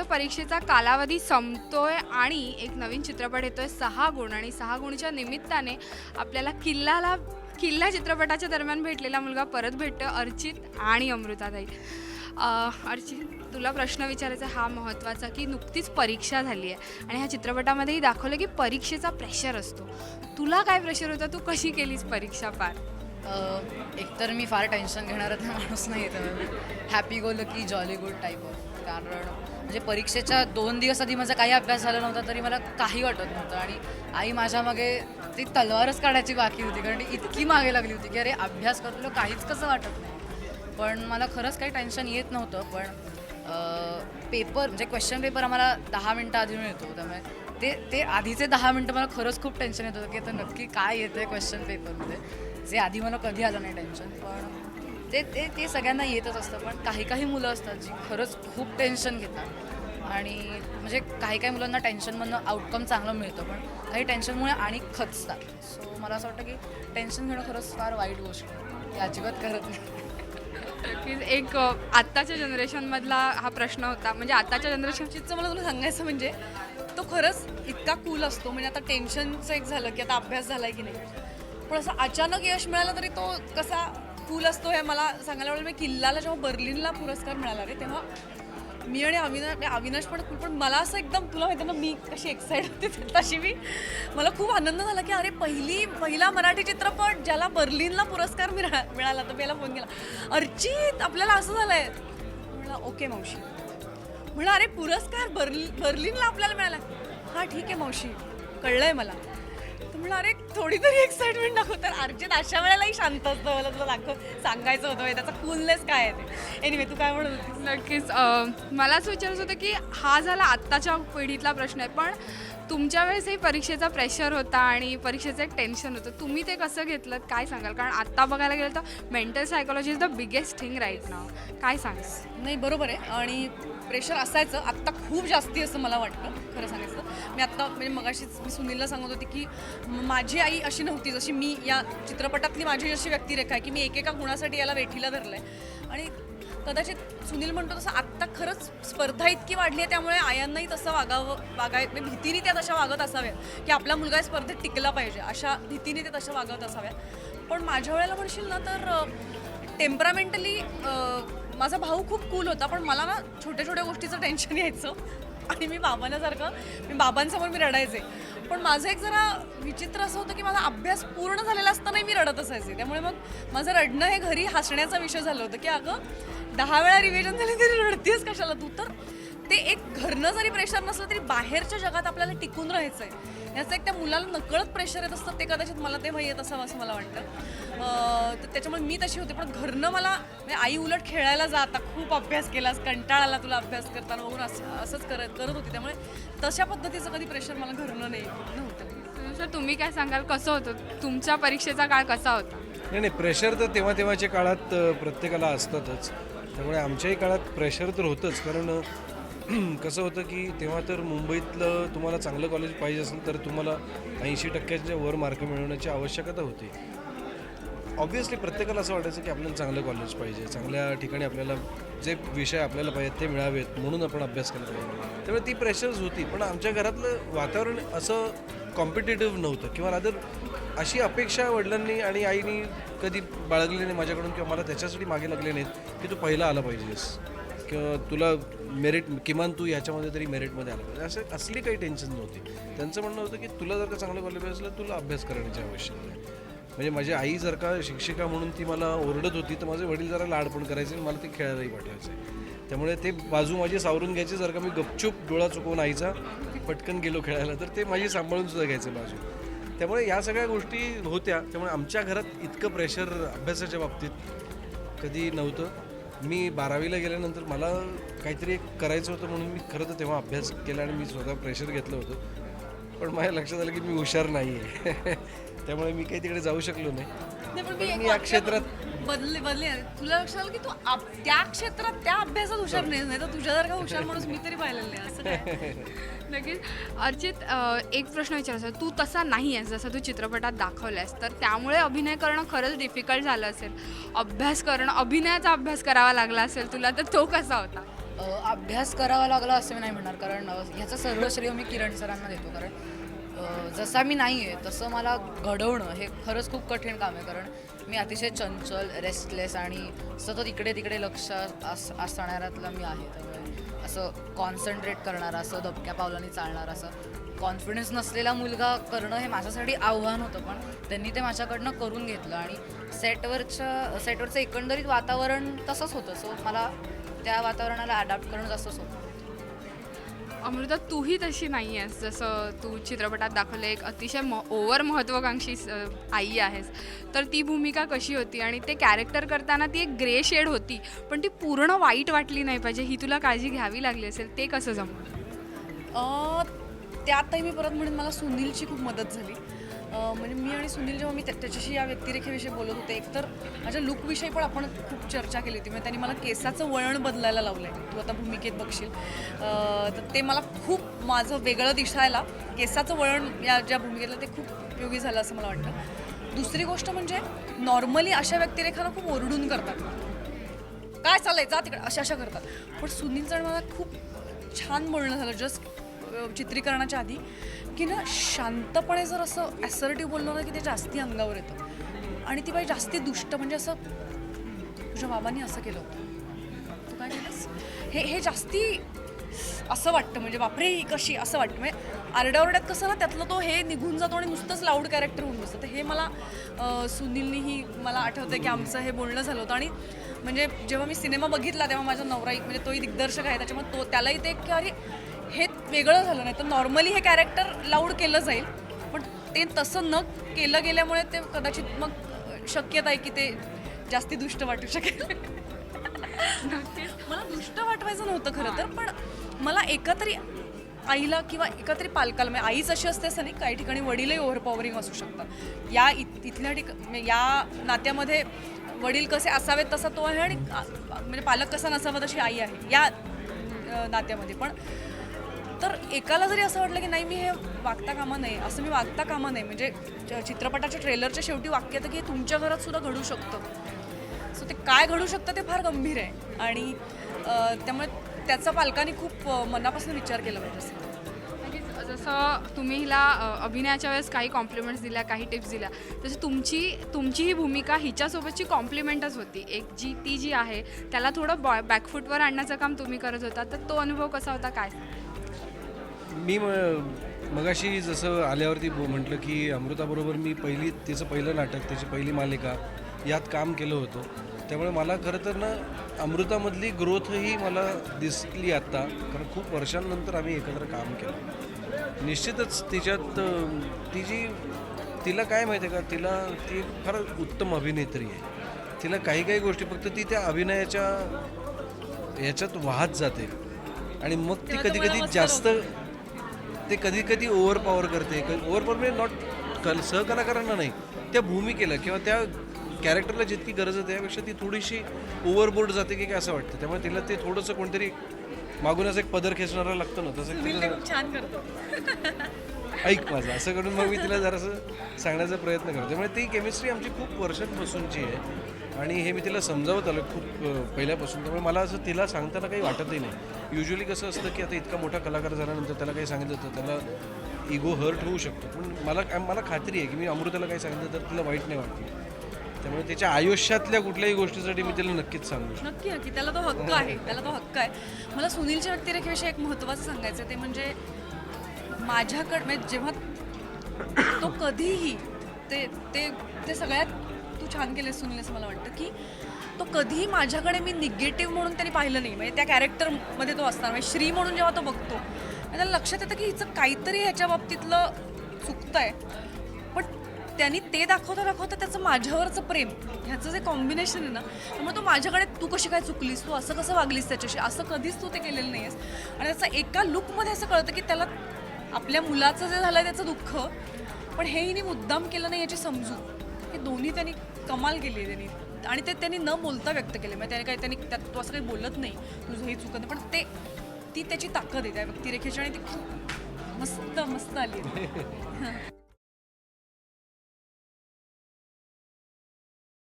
तर परीक्षेचा कालावधी संपतोय आणि एक नवीन चित्रपट येतोय 6 गुण आणि 6 गुणच्या निमित्ताने आपल्याला किल्ला चित्रपटाच्या दरम्यान भेटलेला मुलगा परत भेटतो अर्चित आणि अमृताताई. अर्चित, तुला प्रश्न विचारायचा हा महत्त्वाचा की नुकतीच परीक्षा झाली आहे आणि ह्या चित्रपटामध्येही दाखवलं की परीक्षेचा प्रेशर असतो. तुला काय प्रेशर होता, तू कशी केलीस परीक्षा पार? एकतर मी फार टेन्शन घेणारा तर माणूस नाही आहे, happy go lucky jolly good type of. कारण म्हणजे परीक्षेच्या 2 दिवस आधी माझा काही अभ्यास झाला नव्हता तरी मला काही वाटत नव्हतं आणि आई माझ्या मागे ती तलवारच काढायची बाकी होती कारण ती इतकी मागे लागली होती की अरे अभ्यास करतो काहीच कसं वाटत नाही. पण मला खरंच काही टेन्शन येत नव्हतं. पण पेपर म्हणजे क्वेश्चन पेपर आम्हाला 10 मिनटं आधी मिळतो, त्यामुळे ते आधीचे 10 मिनटं मला खरंच खूप टेन्शन येत होतं की आता नक्की काय येतं आहे क्वेश्चन पेपरमध्ये, जे आधी मला कधी आलं नाही टेन्शन. पण ते सगळ्यांना येतच असतं. पण काही मुलं असतात जी खरंच खूप टेन्शन घेतात आणि म्हणजे काही मुलांना टेन्शनमधनं आउटकम चांगलं मिळतं, पण काही टेन्शनमुळे आणि खचतात. सो मला असं वाटतं की टेन्शन घेणं खरंच फार वाईट गोष्ट आहे, ती अजिबात करत नाही. नक्कीच एक आत्ताच्या जनरेशनमधला हा प्रश्न होता. म्हणजे आत्ताच्या जनरेशनची चितचं मला तुला सांगायचं म्हणजे तो खरंच इतका कूल असतो. म्हणजे आता टेन्शनचं एक झालं की आता अभ्यास झाला आहे की नाही, पण असं अचानक यश मिळालं तरी तो कसा कूल असतो हे मला सांगायला आवडेल. मी किल्लाला जेव्हा बर्लिनला पुरस्कार मिळाला रे तेव्हा मी आणि अविनाश पण कूल, पण मला असं एकदम तुला माहिती ना मी कशी एक्साइट होते तशी मला खूप आनंद झाला की अरे पहिला मराठी चित्रपट ज्याला बर्लिनला पुरस्कार मिळाला. तर मी याला फोन केला, अर्चित आपल्याला असं झालं आहे. म्हणलं ओके मावशी. म्हणलं अरे पुरस्कार बर्लिनला आपल्याला मिळाला. हां ठीक आहे मावशी, कळलं आहे मला. तर म्हणलं अरे थोडी तरी एक्साइटमेंट दाखव. तर अर्जित अशा वेळेलाही शांत असतं. मला तुला सांगायचं होतं त्याचा कूलनेस काय आहे ते. एनिवे तू काय म्हणत होतीस? नक्कीच मला असं विचारायचं होतं की हा झाला आत्ताच्या पिढीतला प्रश्न आहे, पण तुमच्या वेळेसही परीक्षेचा प्रेशर होता आणि परीक्षेचं एक टेन्शन होतं. तुम्ही ते कसं घेतलं, काय सांगाल? कारण आत्ता बघायला गेलं तर mental psychology is the biggest thing right now. काय सांगास? नाही बरोबर आहे आणि प्रेशर असायचं, आत्ता खूप जास्ती असं मला वाटतं खरं सांगायचं. मी आत्ता म्हणजे मगाशीच मी सुनीलला सांगत होती की माझी आई अशी नव्हती जशी मी या चित्रपटातली माझी अशी व्यक्तिरेखा आहे की मी एकेका गुणासाठी याला वेठीला धरलं आहे. आणि कदाचित सुनील म्हणतो तसं आत्ता खरंच स्पर्धा इतकी वाढली आहे त्यामुळे आयांनाही तसं म्हणजे भीतीने त्या तशा वागत असाव्या की आपला मुलगा या स्पर्धेत टिकला पाहिजे अशा भीतीने ते तशा वागत असाव्या. पण माझ्या वेळेला म्हणशील ना तर टेम्परामेंटली माझा भाऊ खूप कूल होता, पण मला ना छोट्या गोष्टीचं टेन्शन यायचं आणि मी बाबांसमोर मी रडायचे. पण माझं एक जरा विचित्र असं होतं की माझा अभ्यास पूर्ण झालेला असतानाही मी रडत असायचे. त्यामुळे मग माझं रडणं हे घरी हसण्याचा विषय झालं होतं की अगं 10 वेळा रिव्हिजन झाली तरी रडतेस कशाला तू. तर ते एक घरनं जरी प्रेशर नसलं तरी बाहेरच्या जगात आपल्याला टिकून राहायचं आहे याचं एक त्या मुलाला नकळत प्रेशर येत असतं. ते कदाचित मला तेव्हा येत असावं असं मला वाटतं. तर त्याच्यामुळे मी तशी होते. पण घरनं मला म्हणजे आई उलट खेळायला जा, आता खूप अभ्यास केलास, कंटाळा आला तुला अभ्यास करताना बघून असंच करत होती. त्यामुळे तशा पद्धतीचं कधी प्रेशर मला घरनं नव्हतं. सर तुम्ही काय सांगाल, कसं होतं तुमच्या परीक्षेचा काळ कसा होता? नाही प्रेशर तर तेव्हाच्या काळात प्रत्येकाला असतातच. त्यामुळे आमच्याही काळात प्रेशर तर होतंच. कारण कसं होतं की तेव्हा तर मुंबईतलं तुम्हाला चांगलं कॉलेज पाहिजे असेल तर तुम्हाला 80% वर मार्क मिळवण्याची आवश्यकता होती. ऑब्व्हियसली प्रत्येकाला असं वाटायचं की आपल्याला चांगलं कॉलेज पाहिजे, चांगल्या ठिकाणी आपल्याला जे विषय आपल्याला पाहिजेत ते मिळावेत म्हणून आपण अभ्यास केला पाहिजे. त्यामुळे ती प्रेशर्स होती. पण आमच्या घरातलं वातावरण असं कॉम्पिटेटिव्ह नव्हतं किंवा रादर अशी अपेक्षा वडिलांनी आणि आईनी कधी बाळगली नाही माझ्याकडून किंवा मला त्याच्यासाठी मागे लागले नाहीत की तू पहिला आला पाहिजेस किंवा तुला मेरिट किमान तू याच्यामध्ये तरी मेरिटमध्ये आला पाहिजे. असली काही टेन्शन नव्हती. त्यांचं म्हणणं होतं की तुला जर का चांगलं कॉलेज असलं तुला अभ्यास करण्याची आवश्यकता आहे. म्हणजे माझी आई जर का शिक्षिका म्हणून ती मला ओरडत होती तर माझे वडील जरा लाड पण करायचे आणि मला ते खेळायलाही पाठवायचे. त्यामुळे ते बाजू माझी सावरून घ्यायची. जर का मी गपचूप डोळा चुकवून आईचा पटकन गेलो खेळायला तर ते माझी सांभाळून सुद्धा घ्यायचे बाजू. त्यामुळे या सगळ्या गोष्टी होत्या. त्यामुळे आमच्या घरात इतकं प्रेशर अभ्यासाच्या बाबतीत कधी नव्हतं. मी 12वीला गेल्यानंतर मला काहीतरी एक करायचं होतं म्हणून मी खरं तर तेव्हा अभ्यास केला आणि मी स्वतः प्रेशर घेतलं होतं. पण माझ्या लक्षात आलं की मी हुशार नाही आहे. त्यामुळे मी काही तिकडे जाऊ शकलो नाही. पण मी या क्षेत्रात बदले तुला लक्षात आलं की तू त्या क्षेत्रात त्या अभ्यासात हुशार नाही तर तुझ्यासारखा हुशार माणूस मी तरी पाहिलेला नाही असं काय. नक्कीच. अर्चित, एक प्रश्न विचारायचा, तू तसा नाही आहेस जसं तू चित्रपटात दाखवलंयस, तर त्यामुळे अभिनय करणं खरंच डिफिकल्ट झालं असेल. अभ्यास करणं, अभिनयाचा अभ्यास करावा लागला असेल तुला, तर तो कसा होता? अभ्यास करावा लागला असं मी नाही म्हणणार, कारण ह्याचं सर्व श्रेय मी किरण सरांना देतो. कारण जसा मी नाही आहे तसं मला घडवणं हे खरंच खूप कठीण काम आहे. कारण मी अतिशय चंचल, रेस्टलेस आणि सतत इकडे तिकडे लक्ष असणाऱ्यातला मी आहे. त्यामुळे असं कॉन्सन्ट्रेट करणारा, असं दबक्या पावलांनी चालणारा, असं कॉन्फिडन्स नसलेला मुलगा करणं हे माझ्यासाठी आव्हान होतं. पण त्यांनी ते माझ्याकडनं करून घेतलं आणि सेटवरचं एकंदरीत वातावरण तसंच होतं. सो मला त्या वातावरणाला अडॅप्ट करणं जास्त सोपं. अमृता, तूही तशी नाही आहेस जसं तू चित्रपटात दाखवलं. एक अतिशय ओव्हर महत्त्वाकांक्षी आई आहेस. तर ती भूमिका कशी होती आणि ते कॅरेक्टर करताना ती एक ग्रे शेड होती, पण ती पूर्ण वाईट वाटली नाही पाहिजे ही तुला काळजी घ्यावी लागली असेल, ते कसं जमलं? त्यातही मी परत म्हणेन मला सुनीलची खूप मदत झाली. म्हणजे मी आणि सुनील जेव्हा मी त्याच्याशी या व्यक्तिरेखेविषयी बोलत होते, एकतर माझ्या लुकविषयी पण आपण खूप चर्चा केली होती. म्हणजे त्यांनी मला केसाचं वळण बदलायला लावलं आहे, तू आता भूमिकेत बघशील. तर ते मला खूप माझं वेगळं दिसायला केसाचं वळण या ज्या भूमिकेतलं ते खूप उपयोगी झालं असं मला वाटतं. दुसरी गोष्ट म्हणजे नॉर्मली अशा व्यक्तिरेखांना खूप ओरडून करतात, काय चाललंय जा तिकडे, अशा करतात. पण सुनीलचं मला खूप छान बोलणं झालं जस्ट चित्रीकरणाच्या आधी, की ना शांतपणे जर असं ॲसर्टिव्ह बोललं ना की ते जास्ती अंगावर येतं. आणि ती बाई जास्ती दुष्ट, म्हणजे असं तुझ्या बाबांनी असं केलं होतं, तू काय केलंस, हे जास्ती असं वाटतं. म्हणजे बापरे ही कशी असं वाटतं. म्हणजे आरड्याओरड्यात कसं ना त्यातलं तो हे निघून जातो आणि नुसतंच लाऊड कॅरेक्टर होऊन बसतं. तर हे मला सुनीलनीही मला आठवतं की आमचं हे बोलणं झालं होतं. आणि म्हणजे जेव्हा मी सिनेमा बघितला तेव्हा माझा नवरा म्हणजे तोही दिग्दर्शक आहे, त्याच्यामुळे त्यालाही ते की अरे हे वेगळं झालं. नाही तर नॉर्मली हे कॅरेक्टर लाऊड केलं जाईल, पण ते तसं न केलं गेल्यामुळे ते कदाचित मग शक्यता आहे की ते जास्ती दुष्ट वाटू शकेल. मला दुष्ट वाटवायचं नव्हतं खरं तर, पण मला एकतरी आईला किंवा एकतरी पालकाला, म्हणजे आईच अशी असते असं नाही, काही ठिकाणी वडीलही ओव्हरपॉवरिंग असू शकतात. इथल्या ठिकाणी या नात्यामध्ये वडील कसे असावेत तसा तो आहे, आणि म्हणजे पालक कसा नसावा तशी आई आहे या नात्यामध्ये. पण तर एकाला जरी असं वाटलं की नाही मी हे वागता कामा नये, असं मी वागता कामा नये. म्हणजे चित्रपटाच्या ट्रेलरच्या शेवटी वाक्य येतं की तुमच्या घरात सुद्धा घडू शकतं. सो ते काय घडू शकतं ते फार गंभीर आहे, आणि त्यामुळे त्याचा पालकांनी खूप मनापासून विचार केला पाहिजे. नक्कीच, जसं तुम्ही हिला अभिनयाच्या वेळेस काही कॉम्प्लिमेंट्स दिल्या, काही टिप्स दिल्या, तसं तुमची ही भूमिका हिच्यासोबतची कॉम्प्लिमेंटच होती. एक ती जी आहे त्याला थोडं बॅकफूटवर आणण्याचं काम तुम्ही करत होता. तर तो अनुभव कसा होता, काय? मी मगाशी जसं आल्यावरती म्हटलं की अमृताबरोबर मी तिचं पहिलं नाटक, त्याची पहिली मालिका यात काम केलं होतं. त्यामुळे मला खरं तर ना अमृतामधली ग्रोथही मला दिसली आत्ता, कारण खूप वर्षांनंतर आम्ही एकत्र काम केलं. निश्चितच तिच्यात तिला काय माहिती आहे का, ती फार उत्तम अभिनेत्री आहे. तिला काही गोष्टी फक्त ती त्या अभिनयाच्या ह्याच्यात वाहत जाते, आणि मग ती कधी जास्त कधी ओव्हर पॉवर करते. ओव्हर पॉवर म्हणजे नॉट सहकलाकारांना नाही, त्या भूमिकेला किंवा त्या कॅरेक्टरला जितकी गरज आहे त्यापेक्षा ती थोडीशी ओव्हरबोर्ड जाते की काय असं वाटतं. त्यामुळे तिला ते थोडंसं कोणतरी मागून असं एक पदर खेचणारा लागतं ना, तसं छान करतो ऐक माझं असं करून मग मी तिला जरासं सांगण्याचा प्रयत्न करतो. त्यामुळे ती केमिस्ट्री आमची खूप वर्षांपासूनची आहे, आणि हे मी तिला समजावत आलो खूप पहिल्यापासून. त्यामुळे मला असं तिला सांगताना काही वाटतही नाही. युजली कसं असतं की आता इतका मोठा कलाकार झाल्यानंतर त्याला काही सांगितलं तर त्याला इगो हर्ट होऊ शकतो. पण मला खात्री आहे की मी अमृताला काही सांगितलं तर तिला वाईट नाही वाटतं. त्यामुळे त्याच्या आयुष्यातल्या कुठल्याही गोष्टीसाठी मी तिला नक्कीच सांगू शकतो. नक्की त्याला तो हक्क आहे, मला सुनीलच्या व्यक्तिरेखेविषयी एक महत्त्वाचं सांगायचं ते म्हणजे माझ्याकडे म्हणजे जेव्हा तो कधीही ते सगळ्यात तू छान केलं सुनील असं मला वाटतं की तो कधीही माझ्याकडे मी निगेटिव्ह म्हणून त्यांनी पाहिलं नाही. म्हणजे त्या कॅरेक्टरमध्ये तो असणार, म्हणजे श्री म्हणून जेव्हा तो बघतो त्याला लक्षात येतं की हिचं काहीतरी ह्याच्या बाबतीतलं चुकतं आहे, पण त्यांनी ते दाखवता त्याचं माझ्यावरचं प्रेम ह्याचं जे कॉम्बिनेशन आहे ना, त्यामुळे तो माझ्याकडे तू कशी काय चुकलीस, तू असं कसं वागलीस त्याच्याशी, असं कधीच तू ते केलेलं नाही आहेस. आणि त्याचं एका लुकमध्ये असं कळतं की त्याला आपल्या मुलाचं जे झालं त्याचं दुःख, पण हे हिने मुद्दाम केलं नाही याची समजूत, हे दोन्ही त्यांनी कमाल केली आहे त्यांनी. आणि ते त्यांनी न बोलता व्यक्त केले. म्हणजे त्यांनी त्यात तो असं काही बोलत नाही तुझं हे चुकत नाही, पण ती त्याची ताकद आहे त्या व्यक्तिरेखेची, आणि ती खूप मस्त आली आहे.